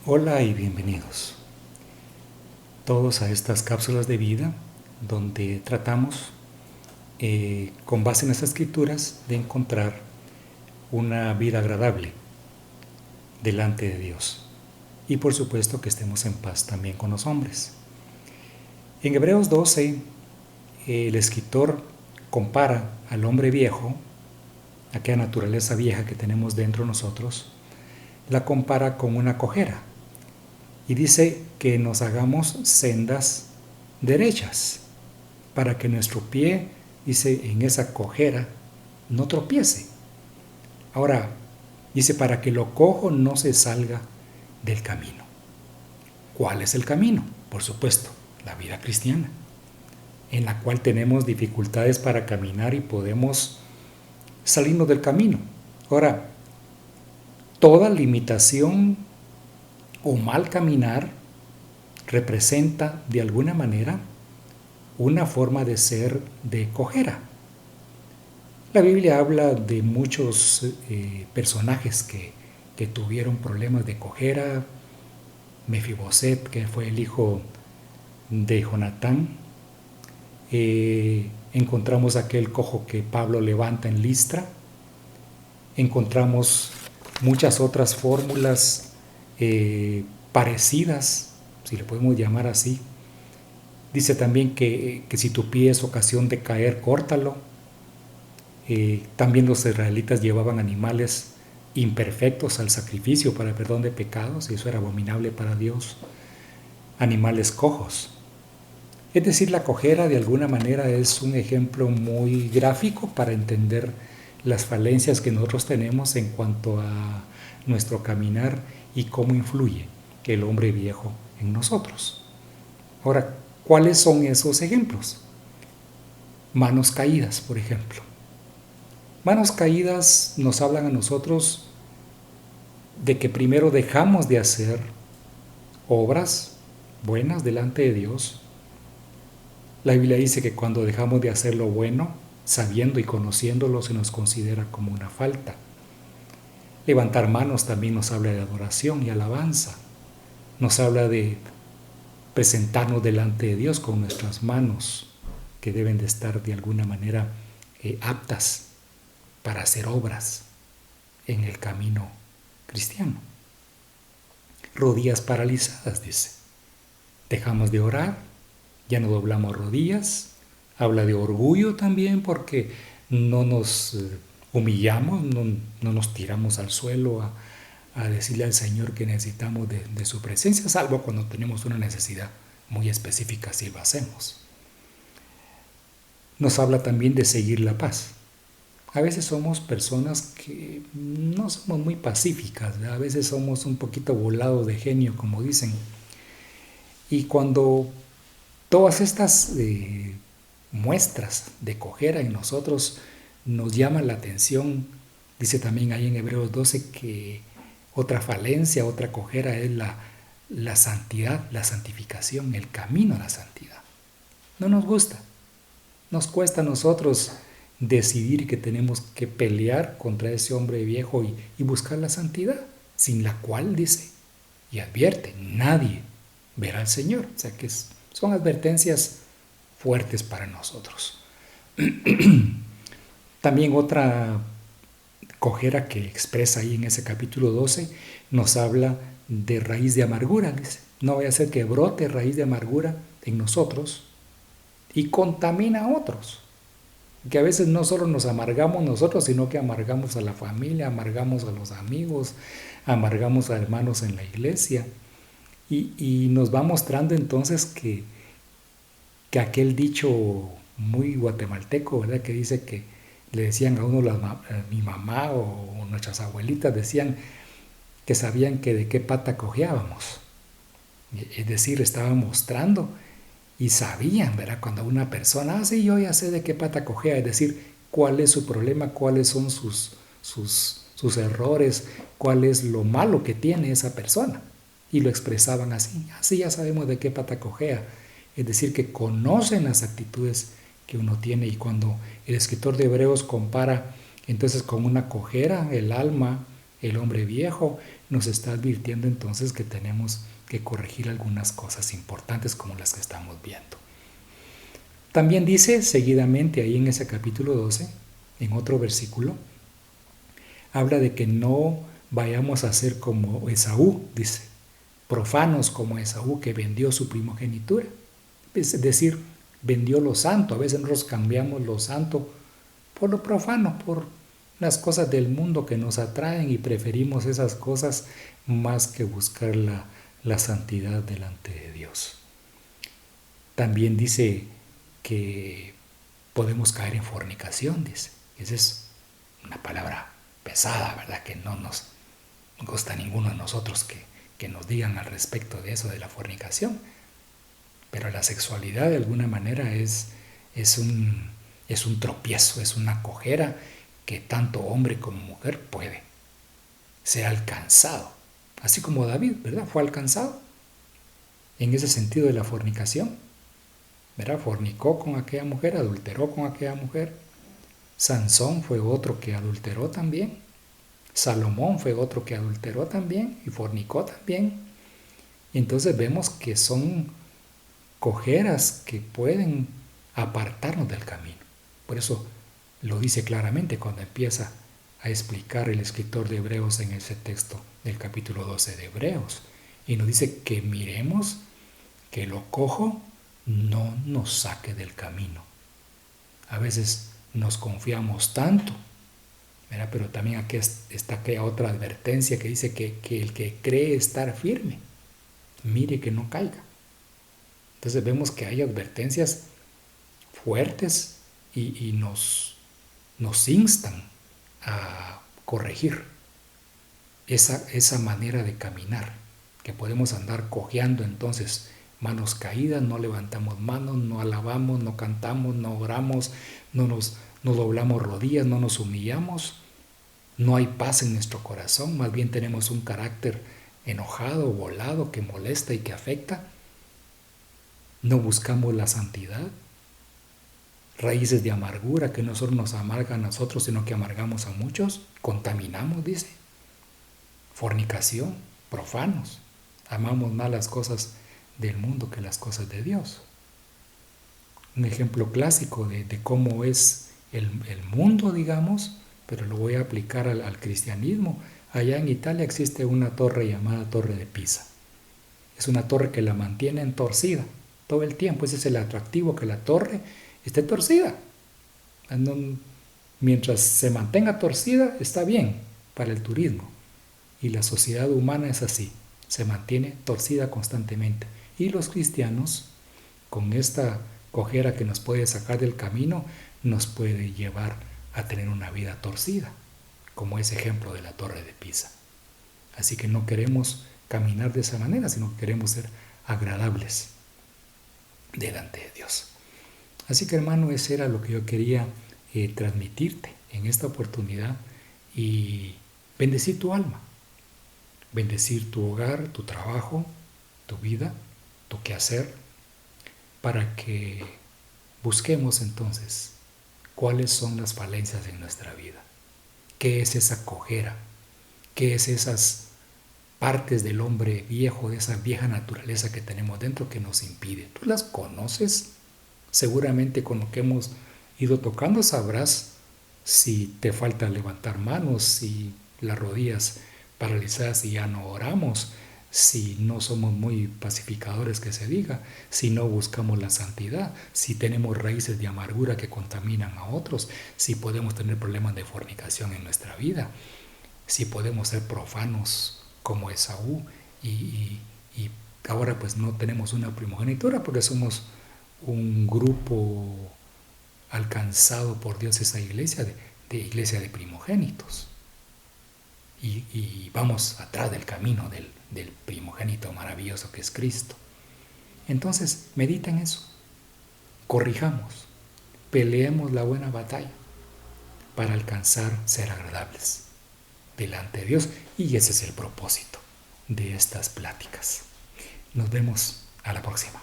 Hola y bienvenidos todos a estas cápsulas de vida donde tratamos con base en las escrituras de encontrar una vida agradable delante de Dios y por supuesto que estemos en paz también con los hombres. En Hebreos 12 el escritor compara al hombre viejo, aquella naturaleza vieja que tenemos dentro de nosotros, la compara con una cojera y dice que nos hagamos sendas derechas para que nuestro pie, dice, en esa cojera no tropiece. Ahora, dice, para que lo cojo no se salga del camino. ¿Cuál es el camino? Por supuesto, la vida cristiana, en la cual tenemos dificultades para caminar y podemos salirnos del camino. Ahora, toda limitación o mal caminar representa de alguna manera una forma de ser de cojera. La Biblia habla de muchos personajes que tuvieron problemas de cojera. Mefiboset, que fue el hijo de Jonatán. Encontramos aquel cojo que Pablo levanta en Listra. Encontramos muchas otras fórmulas parecidas, si le podemos llamar así. Dice también que si tu pie es ocasión de caer, córtalo. También los israelitas llevaban animales imperfectos al sacrificio para el perdón de pecados, y eso era abominable para Dios. Animales cojos. Es decir, la cojera de alguna manera es un ejemplo muy gráfico para entender las falencias que nosotros tenemos en cuanto a nuestro caminar y cómo influye el hombre viejo en nosotros. Ahora, ¿cuáles son esos ejemplos? Manos caídas, por ejemplo. Manos caídas nos hablan a nosotros de que primero dejamos de hacer obras buenas delante de Dios. La Biblia dice que cuando dejamos de hacer lo bueno, sabiendo y conociéndolo, se nos considera como una falta. Levantar manos también nos habla de adoración y alabanza. Nos habla de presentarnos delante de Dios con nuestras manos, que deben de estar de alguna manera aptas para hacer obras en el camino cristiano. Rodillas paralizadas, dice. Dejamos de orar, ya no doblamos rodillas. Habla de orgullo también, porque no nos humillamos, no nos tiramos al suelo a decirle al Señor que necesitamos de su presencia, salvo cuando tenemos una necesidad muy específica, si lo hacemos. Nos habla también de seguir la paz. A veces somos personas que no somos muy pacíficas, ¿verdad? A veces somos un poquito volados de genio, como dicen. Y cuando todas estas muestras de cojera en nosotros nos llaman la atención, dice también ahí en Hebreos 12 que otra falencia, otra cojera es la santidad, la santificación, el camino a la santidad. No nos gusta, nos cuesta a nosotros decidir que tenemos que pelear contra ese hombre viejo y buscar la santidad, sin la cual, dice, y advierte, nadie verá al Señor. O sea que son advertencias fuertes para nosotros. También otra cojera que expresa ahí en ese capítulo 12 nos habla de raíz de amargura. Dice, no vaya a ser que brote raíz de amargura en nosotros y contamina a otros. Que a veces no solo nos amargamos nosotros, sino que amargamos a la familia, amargamos a los amigos, amargamos a hermanos en la iglesia. Y nos va mostrando entonces que aquel dicho muy guatemalteco, ¿verdad? Que dice que le decían a uno, mi mamá o nuestras abuelitas decían que sabían que de qué pata cojeábamos. Es decir, estaban mostrando y sabían, ¿verdad? Cuando una persona, sí, yo ya sé de qué pata cojea, es decir, cuál es su problema, cuáles son sus errores, cuál es lo malo que tiene esa persona. Y lo expresaban así, así ya sabemos de qué pata cojea. Es decir, que conocen las actitudes que uno tiene. Y cuando el escritor de Hebreos compara entonces con una cojera, el alma, el hombre viejo, nos está advirtiendo entonces que tenemos que corregir algunas cosas importantes como las que estamos viendo. También dice seguidamente ahí en ese capítulo 12, en otro versículo, habla de que no vayamos a ser como Esaú, dice, profanos como Esaú que vendió su primogenitura. Es decir, vendió lo santo. A veces nosotros cambiamos lo santo por lo profano, por las cosas del mundo que nos atraen y preferimos esas cosas más que buscar la santidad delante de Dios. También dice que podemos caer en fornicación, dice. Esa es una palabra pesada, ¿verdad? Que no nos gusta a ninguno de nosotros que nos digan al respecto de eso, de la fornicación. Pero la sexualidad de alguna manera es un tropiezo, es una cojera que tanto hombre como mujer puede ser alcanzado. Así como David, ¿verdad? Fue alcanzado en ese sentido de la fornicación, ¿verdad? Fornicó con aquella mujer, adulteró con aquella mujer. Sansón fue otro que adulteró también. Salomón fue otro que adulteró también y fornicó también. Y entonces vemos que son cojeras que pueden apartarnos del camino. Por eso lo dice claramente cuando empieza a explicar el escritor de Hebreos en ese texto del capítulo 12 de Hebreos. Y nos dice que miremos que lo cojo no nos saque del camino. A veces nos confiamos tanto, ¿verdad? Pero también aquí está aquella otra advertencia que dice que el que cree estar firme, mire que no caiga. Entonces vemos que hay advertencias fuertes y nos instan a corregir esa manera de caminar, que podemos andar cojeando entonces, manos caídas, no levantamos manos, no alabamos, no cantamos, no oramos, no doblamos rodillas, no nos humillamos, no hay paz en nuestro corazón, más bien tenemos un carácter enojado, volado, que molesta y que afecta. No buscamos la santidad, raíces de amargura que no solo nos amargan a nosotros, sino que amargamos a muchos, contaminamos, dice. Fornicación, profanos, amamos más las cosas del mundo que las cosas de Dios. Un ejemplo clásico de cómo es el mundo, digamos, pero lo voy a aplicar al cristianismo. Allá en Italia existe una torre llamada Torre de Pisa. Es una torre que la mantienen torcida todo el tiempo. Ese es el atractivo, que la torre esté torcida. Mientras se mantenga torcida, está bien para el turismo. Y la sociedad humana es así, se mantiene torcida constantemente. Y los cristianos, con esta cojera que nos puede sacar del camino, nos puede llevar a tener una vida torcida, como ese ejemplo de la Torre de Pisa. Así que no queremos caminar de esa manera, sino que queremos ser agradables delante de Dios. Así que, hermano, eso era lo que yo quería transmitirte en esta oportunidad y bendecir tu alma, bendecir tu hogar, tu trabajo, tu vida, tu quehacer, para que busquemos entonces cuáles son las falencias en nuestra vida, qué es esa cojera, qué es esas partes del hombre viejo, de esa vieja naturaleza que tenemos dentro que nos impide. ¿Tú las conoces? Seguramente con lo que hemos ido tocando sabrás si te falta levantar manos, si las rodillas paralizadas y ya no oramos, si no somos muy pacificadores que se diga, si no buscamos la santidad, si tenemos raíces de amargura que contaminan a otros, si podemos tener problemas de fornicación en nuestra vida, si podemos ser profanos como Esaú y ahora pues no tenemos una primogenitura porque somos un grupo alcanzado por Dios, esa iglesia de iglesia de primogénitos, y vamos atrás del camino del primogénito maravilloso que es Cristo. Entonces medita en eso, corrijamos, peleemos la buena batalla para alcanzar ser agradables delante de Dios, y ese es el propósito de estas pláticas. Nos vemos a la próxima.